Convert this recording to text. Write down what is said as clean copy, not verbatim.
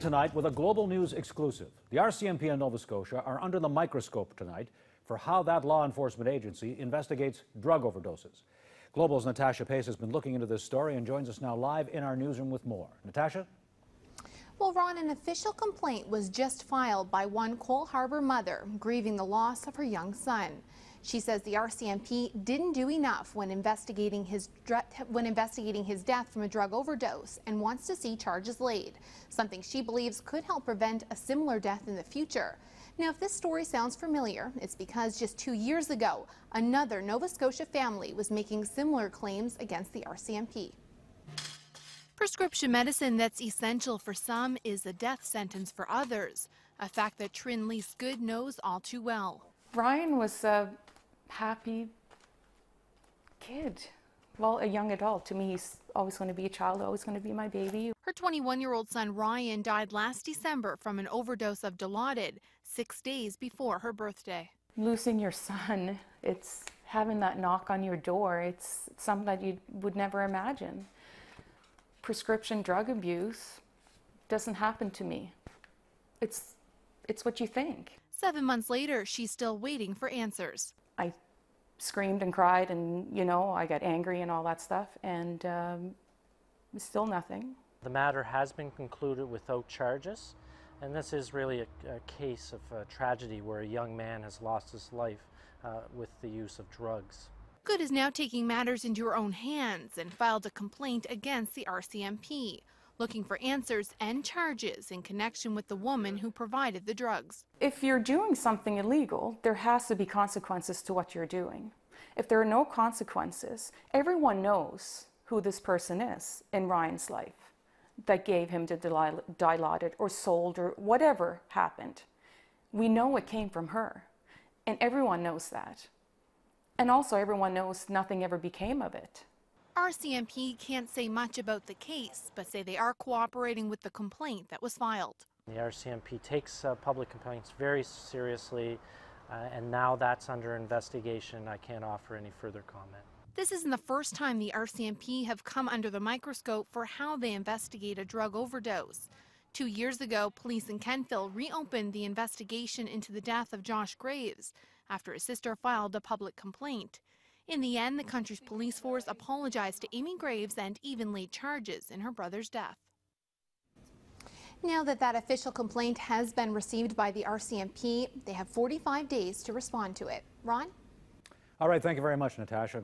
Tonight with a Global News exclusive. The RCMP in Nova Scotia are under the microscope tonight for how that law enforcement agency investigates drug overdoses. Global's Natasha Pace has been looking into this story and joins us now live in our newsroom with more. Natasha? Well, Ron, an official complaint was just filed by one Cole Harbour mother grieving the loss of her young son. She says the RCMP didn't do enough when investigating his death from a drug overdose and wants to see charges laid, something she believes could help prevent a similar death in the future. Now, if this story sounds familiar, it's because just 2 years ago, another Nova Scotia family was making similar claims against the RCMP. Prescription medicine that's essential for some is a death sentence for others, a fact that Trine Good knows all too well. Ryan was a happy kid. Well, a young adult. To me, he's always going to be a child, always going to be my baby. Her 21-year-old son Ryan died last December from an overdose of Dilaudid 6 days before her birthday. Losing your son, it's having that knock on your door. It's something that you would never imagine. Prescription drug abuse doesn't happen to me. It's what you think. 7 months later, she's still waiting for answers. I screamed and cried and, I got angry and all that stuff, and still nothing. The matter has been concluded without charges, and this is really a case of a tragedy where a young man has lost his life with the use of drugs. Good is now taking matters into her own hands and filed a complaint against the RCMP, looking for answers and charges in connection with the woman who provided the drugs. If you're doing something illegal, there has to be consequences to what you're doing. If there are no consequences, everyone knows who this person is in Ryan's life that gave him the Dilaudid or sold or whatever happened. We know it came from her, and everyone knows that. And also everyone knows nothing ever became of it. RCMP can't say much about the case, but say they are cooperating with the complaint that was filed. The RCMP takes public complaints very seriously, and now that's under investigation. I can't offer any further comment. This isn't the first time the RCMP have come under the microscope for how they investigate a drug overdose. 2 years ago, police in Kentville reopened the investigation into the death of Josh Graves after his sister filed a public complaint. In the end, the country's police force apologized to Amy Graves and even laid charges in her brother's death. Now that official complaint has been received by the RCMP, they have 45 days to respond to it. Ron? All right, thank you very much, Natasha.